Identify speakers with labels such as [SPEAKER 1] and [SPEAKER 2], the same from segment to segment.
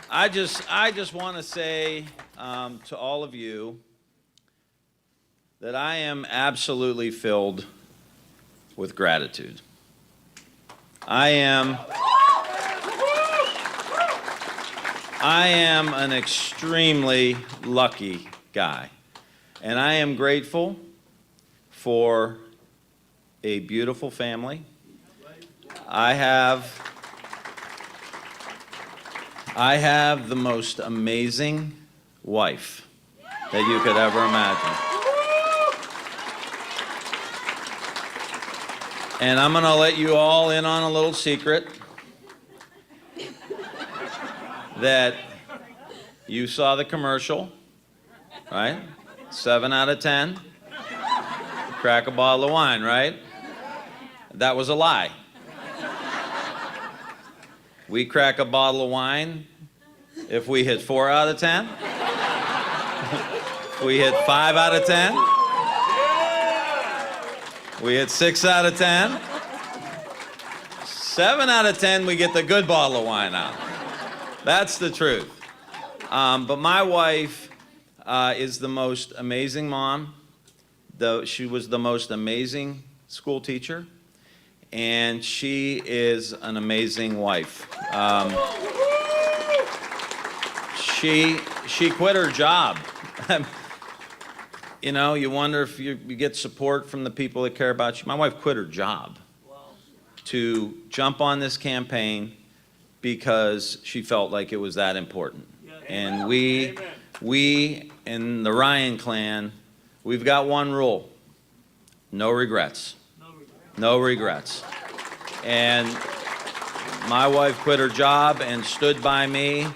[SPEAKER 1] I just want to say to all of you that I am absolutely filled with gratitude. I am an extremely lucky guy, and I am grateful for a beautiful family. I have the most amazing wife that you could ever imagine. And I'm gonna let you all in on a little secret that you saw the commercial, right? 7 out of 10, crack a bottle of wine, right? That was a lie. We crack a bottle of wine if we hit 4 out of 10, if we hit 5 out of 10, we hit 6 out of 10, 7 out of 10, we get the good bottle of wine out. That's the truth. But my wife is the most amazing mom. She was the most amazing school teacher, and she is an amazing wife. She quit her job. You know, you wonder if you get support from the people that care about you. My wife quit her job to jump on this campaign because she felt like it was that important. And we in the Ryan clan, we've got one rule: no regrets. No regrets. And my wife quit her job and stood by me,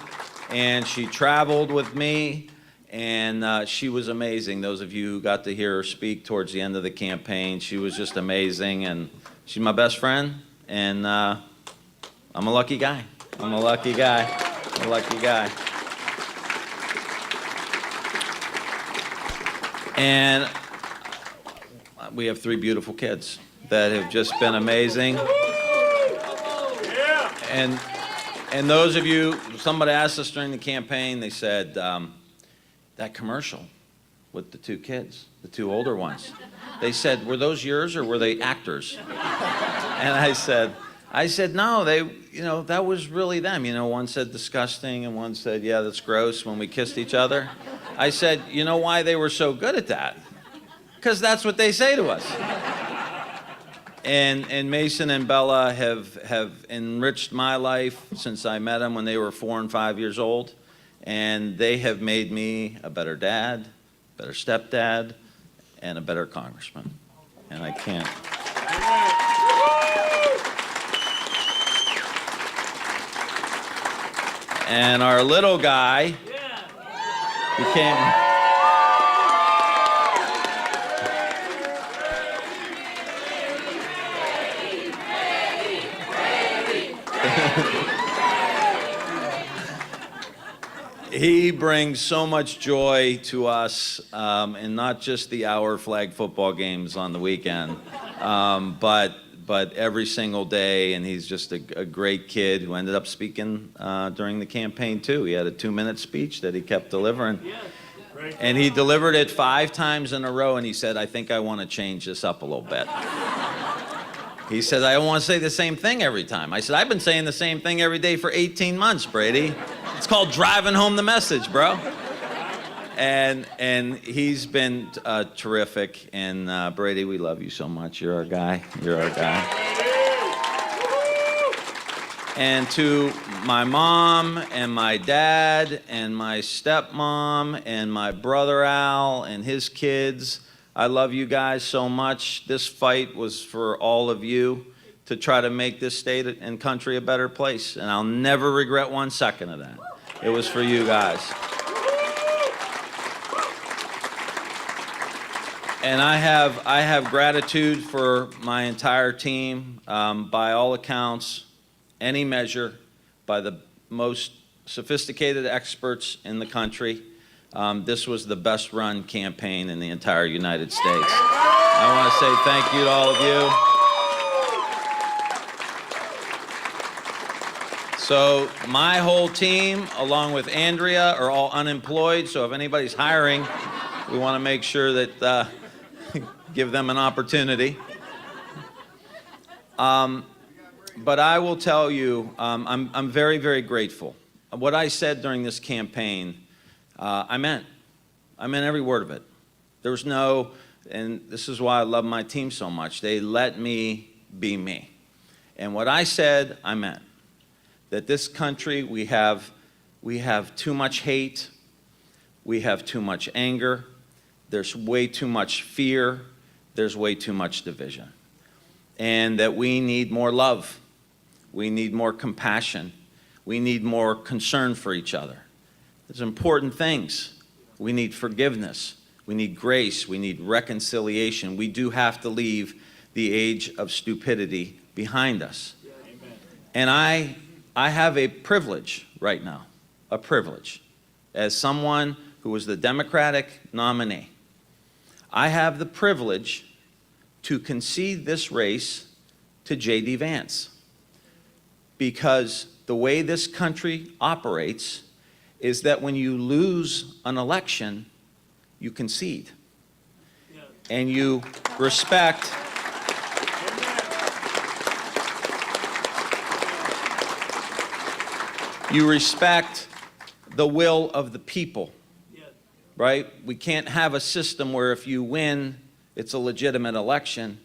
[SPEAKER 1] and she traveled with me, and she was amazing. Those of you who got to hear her speak towards the end of the campaign, she was just amazing, and she's my best friend, and I'm a lucky guy. I'm a lucky guy. I'm a lucky guy. And we have 3 beautiful kids that have just been amazing. And those of you, somebody asked us during the campaign, they said, that commercial with the 2 kids, the 2 older ones, they said, were those yours or were they actors? And I said, no, that was really them. You know, one said disgusting and one said, yeah, that's gross when we kissed each other. I said, you know why they were so good at that? Because that's what they say to us. And Mason and Bella have enriched my life since I met them when they were 4 and 5 years old. And they have made me a better dad, better stepdad, and a better congressman. And I can't. And our little guy became... He brings so much joy to us, and not just the hour flag football games on the weekend, but every single day. And he's just a great kid who ended up speaking during the campaign too. He had a 2-minute speech that he kept delivering, and he delivered it 5 times in a row. And he said, "I think I want to change this up a little bit." He said, "I don't want to say the same thing every time." I said, "I've been saying the same thing every day for 18 months, Brady. It's called driving home the message, bro." And he's been terrific. And Brady, we love you so much. You're our guy. You're our guy. And to my mom and my dad and my stepmom and my brother Al and his kids, I love you guys so much. This fight was for all of you to try to make this state and country a better place. And I'll never regret 1 second of that. It was for you guys. And I have gratitude for my entire team. By all accounts, any measure, by the most sophisticated experts in the country, this was the best run campaign in the entire United States. I want to say thank you to all of you. So my whole team, along with Andrea, are all unemployed. So if anybody's hiring, we want to make sure that give them an opportunity. But I will tell you, I'm very, very grateful. What I said during this campaign, I meant every word of it. There was no, and this is why I love my team so much. They let me be me. And what I said, I meant. That this country, we have too much hate, we have too much anger, there's way too much fear, there's way too much division. And that we need more love, we need more compassion, we need more concern for each other. There's important things. We need forgiveness, we need grace, we need reconciliation. We do have to leave the age of stupidity behind us. Amen. And I have a privilege right now, a privilege, as someone who was the Democratic nominee. I have the privilege to concede this race to J.D. Vance, because the way this country operates is that when you lose an election, you concede. Yeah. And you respect the will of the people, right? We can't have a system where if you win, it's a legitimate election,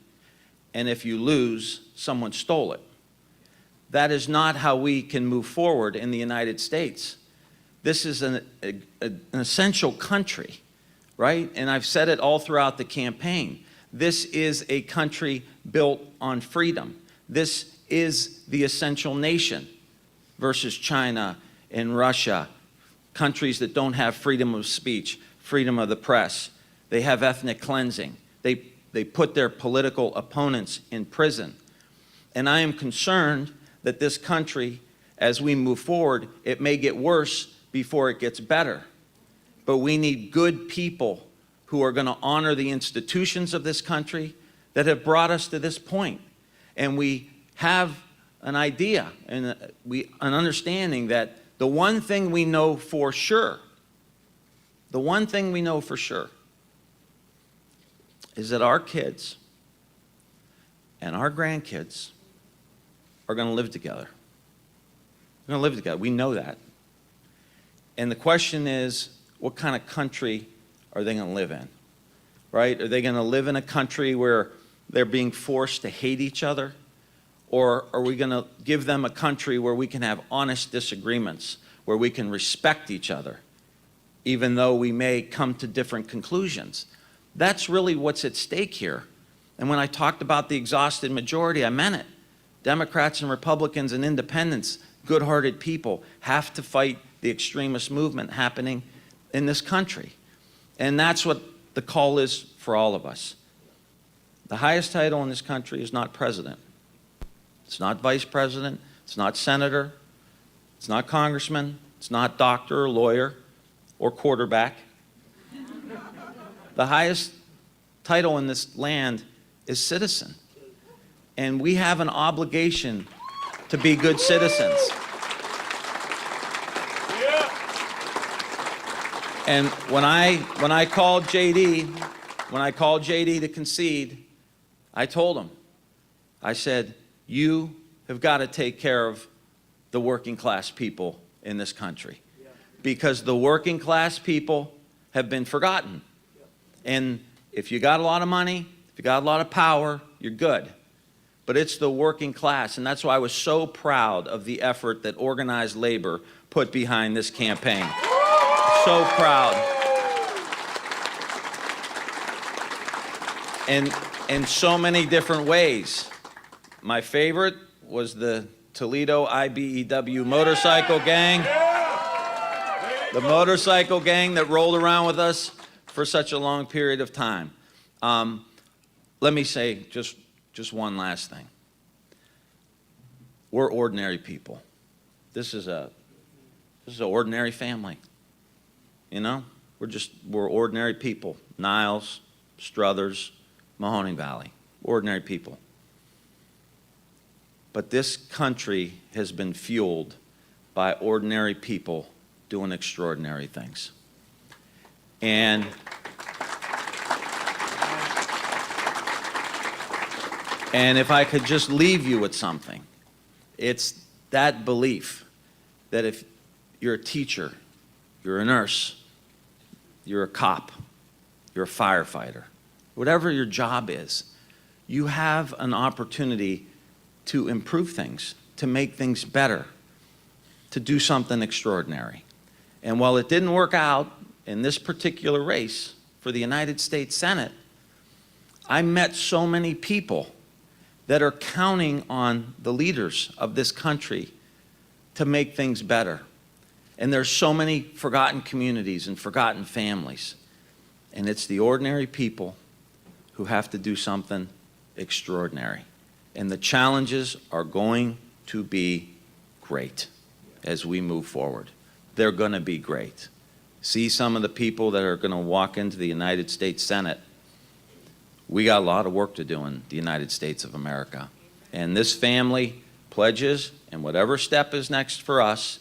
[SPEAKER 1] and if you lose, someone stole it. That is not how we can move forward in the United States. This is an essential country, right? And I've said it all throughout the campaign. This is a country built on freedom. This is the essential nation versus China and Russia, countries that don't have freedom of speech, freedom of the press. They have ethnic cleansing. They put their political opponents in prison. And I am concerned that this country, as we move forward, it may get worse before it gets better. But we need good people who are going to honor the institutions of this country that have brought us to this point. And we have an idea and an understanding that the one thing we know for sure, is that our kids and our grandkids are going to live together. They're going to live together. We know that. And the question is, what kind of country are they going to live in? Right? Are they going to live in a country where they're being forced to hate each other? Or are we going to give them a country where we can have honest disagreements, where we can respect each other, even though we may come to different conclusions? That's really what's at stake here. And when I talked about the exhausted majority, I meant it. Democrats and Republicans and independents, good-hearted people, have to fight the extremist movement happening in this country. And that's what the call is for all of us. The highest title in this country is not president. It's not vice president. It's not senator. It's not congressman. It's not doctor or lawyer or quarterback. The highest title in this land is citizen. And we have an obligation to be good citizens. And when I called JD to concede, I told him, I said, you have got to take care of the working class people in this country, because the working class people have been forgotten. And if you got a lot of money, if you got a lot of power, you're good. But it's the working class, and that's why I was so proud of the effort that organized labor put behind this campaign. So proud. And in so many different ways. My favorite was the Toledo IBEW motorcycle gang. The motorcycle gang that rolled around with us for such a long period of time. Let me say just one last thing. We're ordinary people. This is an ordinary family. You know, we're ordinary people. Niles, Struthers, Mahoning Valley, ordinary people. But this country has been fueled by ordinary people doing extraordinary things. And if I could just leave you with something, it's that belief that if you're a teacher, you're a nurse, you're a cop, you're a firefighter, whatever your job is, you have an opportunity to improve things, to make things better, to do something extraordinary. And while it didn't work out in this particular race for the United States Senate, I met so many people that are counting on the leaders of this country to make things better. And there's so many forgotten communities and forgotten families. And it's the ordinary people who have to do something extraordinary. And the challenges are going to be great as we move forward. They're going to be great. See some of the people that are going to walk into the United States Senate. We got a lot of work to do in the United States of America. And this family pledges, and whatever step is next for us,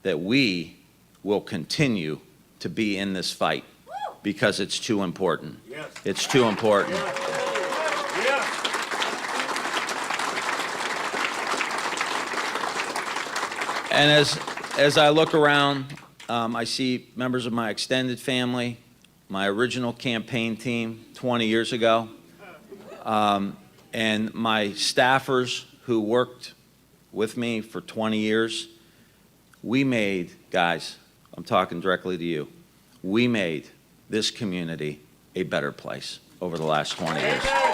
[SPEAKER 1] that we will continue to be in this fight because it's too important. Yes. It's too important. Yes. Yes. And as I look around, I see members of my extended family, my original campaign team 20 years ago, and my staffers who worked with me for 20 years. We made, guys, I'm talking directly to you, we made this community a better place over the last 20 years.